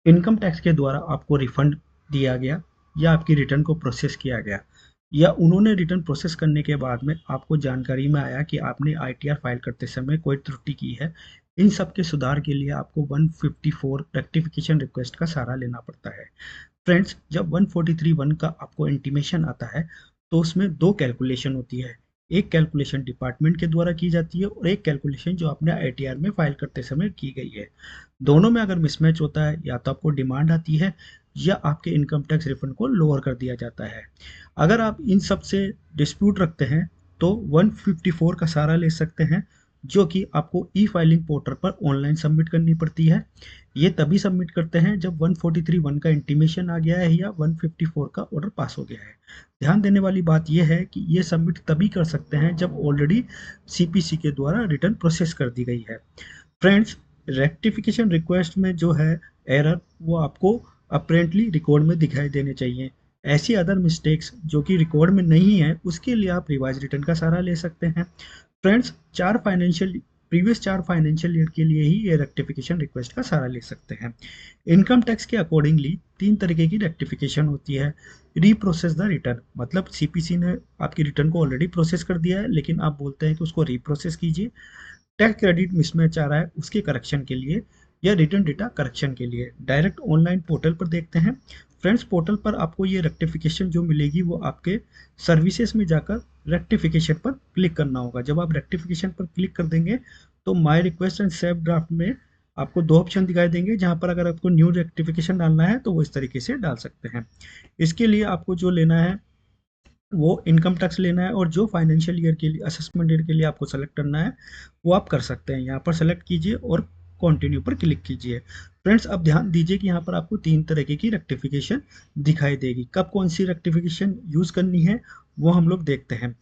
Income tax के द्वारा आपको रिफंड दिया गया या आपकी रिटर्न को प्रोसेस किया गया, या उन्होंने रिटर्न प्रोसेस करने के बाद में आपको जानकारी में आया कि आपने आईटीआर फाइल करते समय कोई त्रुटि की है, इन सब के सुधार के लिए आपको 154 रेक्टिफिकेशन रिक्वेस्ट का सहारा लेना पड़ता है। फ्रेंड्स, जब 143(1) का आपको इंटीमेशन आता है तो उसमें दो कैलकुलेशन होती है। एक कैलकुलेशन डिपार्टमेंट के द्वारा की जाती है और एक कैलकुलेशन जो आपने आईटीआर में फाइल करते समय की गई है। दोनों में अगर मिसमैच होता है, या तो आपको डिमांड आती है या आपके इनकम टैक्स रिफंड को लोअर कर दिया जाता है। अगर आप इन सब से डिस्प्यूट रखते हैं तो 154 का सहारा ले सकते हैं, जो कि आपको ई फाइलिंग पोर्टल पर ऑनलाइन सबमिट करनी पड़ती है। ये तभी सबमिट करते हैं जब 143(1) का इंटीमेशन आ गया है या 154 का ऑर्डर पास हो गया है। ध्यान देने वाली बात यह है कि ये सबमिट तभी कर सकते हैं जब ऑलरेडी सीपीसी के द्वारा रिटर्न प्रोसेस कर दी गई है। फ्रेंड्स, रेक्टिफिकेशन रिक्वेस्ट में जो है एरर, वो आपको अपेरेंटली रिकॉर्ड में दिखाई देने चाहिए। ऐसी अदर मिस्टेक्स जो कि रिकॉर्ड में नहीं है, उसके लिए आप रिवाइज रिटर्न का सहारा ले सकते हैं। फ्रेंड्स, प्रीवियस 4 फाइनेंशियल ईयर के लिए ही ये रेक्टिफिकेशन रिक्वेस्ट का सहारा ले सकते हैं। इनकम टैक्स के अकॉर्डिंगली 3 तरीके की रेक्टिफिकेशन होती है। रीप्रोसेस द रिटर्न, मतलब सीपीसी ने आपकी रिटर्न को ऑलरेडी प्रोसेस कर दिया है, लेकिन आप बोलते हैं कि उसको रीप्रोसेस कीजिए। टैक्स क्रेडिट मिसमैच आ रहा है, उसके करेक्शन के लिए, या रिटर्न डेटा करेक्शन के लिए डायरेक्ट ऑनलाइन पोर्टल पर देखते हैं। फ्रेंड्स, पोर्टल पर आपको ये रेक्टिफिकेशन जो मिलेगी वो आपके सर्विसेज में जाकर रेक्टिफिकेशन पर क्लिक करना होगा। जब आप रेक्टिफिकेशन पर क्लिक कर देंगे तो my request and save draft में आपको दो ऑप्शन दिखाई देंगे, जहां पर अगर आपको न्यू रेक्टिफिकेशन डालना है तो वो इस तरीके से डाल सकते हैं। इसके लिए आपको जो लेना है वो इनकम टैक्स लेना है, और जो फाइनेंशियल ईयर के लिए, असेसमेंट ईयर के लिए आपको सेलेक्ट करना है वो आप कर सकते हैं। यहाँ पर सेलेक्ट कीजिए और कंटिन्यू पर क्लिक कीजिए। फ्रेंड्स, अब ध्यान दीजिए कि यहाँ पर आपको 3 तरीके की रेक्टिफिकेशन दिखाई देगी। कब कौन सी रेक्टिफिकेशन यूज़ करनी है वो हम लोग देखते हैं।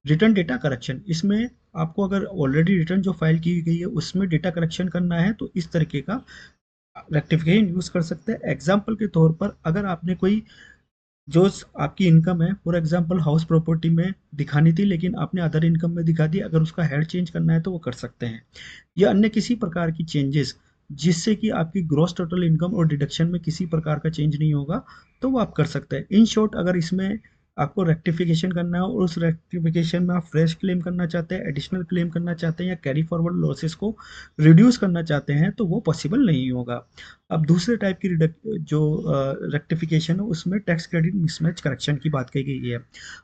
रिटर्न डेटा करेक्शन, इसमें आपको अगर ऑलरेडी रिटर्न जो फाइल की गई है उसमें डेटा करेक्शन करना है तो इस तरीके का रेक्टिफिकेशन यूज़ कर सकते हैं। एग्जाम्पल के तौर पर, अगर आपने कोई जो आपकी इनकम है, फॉर एग्जांपल हाउस प्रॉपर्टी में दिखानी थी लेकिन आपने अदर इनकम में दिखा दी, अगर उसका हेड चेंज करना है तो वो कर सकते हैं। या अन्य किसी प्रकार की चेंजेस जिससे कि आपकी ग्रॉस टोटल इनकम और डिडक्शन में किसी प्रकार का चेंज नहीं होगा, तो वो आप कर सकते हैं। इन शॉर्ट, अगर इसमें आपको रेक्टिफिकेशन करना है और उस रेक्टिफिकेशन में आप फ्रेश क्लेम करना चाहते हैं, एडिशनल क्लेम करना चाहते हैं, या कैरी फॉरवर्ड लॉसेस को रिड्यूस करना चाहते हैं, तो वो पॉसिबल नहीं होगा। अब दूसरे टाइप की जो रेक्टिफिकेशन है उसमें टैक्स क्रेडिट मिसमैच करेक्शन की बात कही गई है।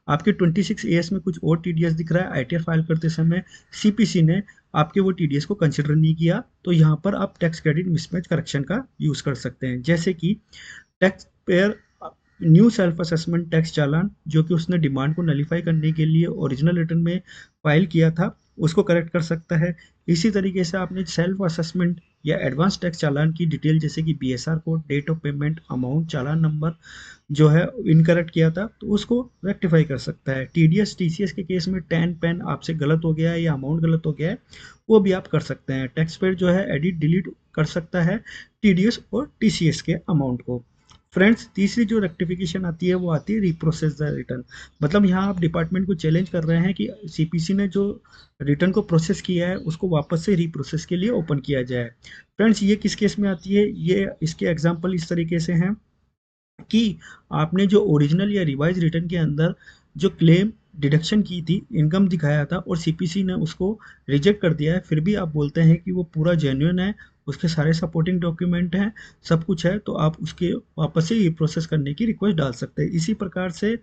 आपके 26 एएस में कुछ और टीडीएस दिख रहा है, आईटीआर फाइल करते समय सीपीसी ने आपके वो टीडीएस को कंसिडर नहीं किया, तो यहाँ पर आप टैक्स क्रेडिट मिसमैच करेक्शन का यूज कर सकते हैं। जैसे कि tax payer new self assessment tax challan जो कि उसने डिमांड को नलीफाई करने के लिए ओरिजिनल रिटर्न में फाइल किया था, उसको करेक्ट कर सकता है। इसी तरीके से आपने सेल्फ असेसमेंट या एडवांस टैक्स चालान की डिटेल, जैसे कि BSR code, date of payment, amount, challan number जो है इनकरेक्ट किया था, तो उसको रेक्टिफाई कर सकता है। टीडीएस टीसीएस के केस में टैन पैन आपसे गलत हो गया है या अमाउंट गलत हो गया है, वो भी आप कर सकते हैं। टैक्स पेयर जो है एडिट डिलीट कर सकता है टीडीएस और टीसीएस के अमाउंट को। फ्रेंड्स, तीसरी जो रेक्टिफिकेशन आती है वो आती है रिप्रोसेस द रिटर्न। मतलब यहाँ आप डिपार्टमेंट को चैलेंज कर रहे हैं कि सीपीसी ने जो रिटर्न को प्रोसेस किया है उसको वापस से रिप्रोसेस के लिए ओपन किया जाए। फ्रेंड्स, ये किस केस में आती है, ये इसके एग्जांपल इस तरीके से हैं कि आपने जो ओरिजिनल या रिवाइज रिटर्न के अंदर जो क्लेम डिडक्शन की थी, इनकम दिखाया था, और सीपीसी ने उसको रिजेक्ट कर दिया है, फिर भी आप बोलते हैं कि वो पूरा जेन्युइन है, उसके सारे सपोर्टिंग डॉक्यूमेंट हैं, सब कुछ है, तो आप उसके वापस से प्रोसेस करने की रिक्वेस्ट डाल सकते हैं। इसी प्रकार से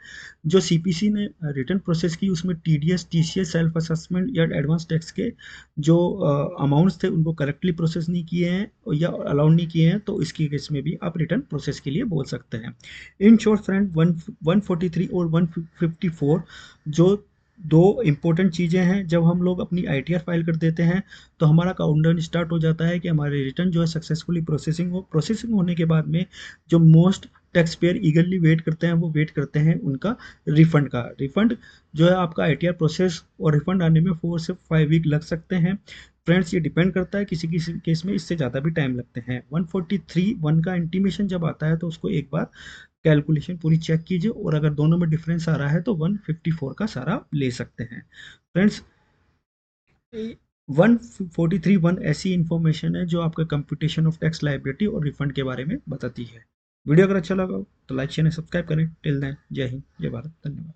जो सीपीसी ने रिटर्न प्रोसेस की उसमें टीडीएस टीसीएस सेल्फ असेसमेंट या एडवांस टैक्स के जो अमाउंट्स थे उनको करेक्टली प्रोसेस नहीं किए हैं या अलाउ नहीं किए हैं, तो इसके केस में भी आप रिटर्न प्रोसेस के लिए बोल सकते हैं। इन शॉर्ट फ्रेंड, 143 और 154 जो दो इम्पोर्टेंट चीज़ें हैं। जब हम लोग अपनी आईटीआर फाइल कर देते हैं तो हमारा काउंटडाउन स्टार्ट हो जाता है कि हमारे रिटर्न जो है सक्सेसफुली प्रोसेसिंग होने के बाद में जो most tax payer eagerly wait करते हैं, वो वेट करते हैं उनका रिफंड का। रिफंड जो है आपका आईटीआर प्रोसेस और रिफंड आने में 4 से 5 वीक लग सकते हैं। फ्रेंड्स, ये डिपेंड करता है, किसी किसी केस में इससे ज़्यादा भी टाइम लगते हैं। 143(1) का इंटीमेशन जब आता है तो उसको एक बार कैलकुलेशन पूरी चेक कीजिए, और अगर दोनों में डिफरेंस आ रहा है तो 154 का सहारा ले सकते हैं। फ्रेंड्स, 143(1) ऐसी इंफॉर्मेशन है जो आपका कंप्यूटेशन ऑफ टैक्स लायबिलिटी और रिफंड के बारे में बताती है। वीडियो अगर अच्छा लगा हो तो लाइक शेयर सब्सक्राइब करें। टिल देन, जय हिंद, जय भारत, धन्यवाद।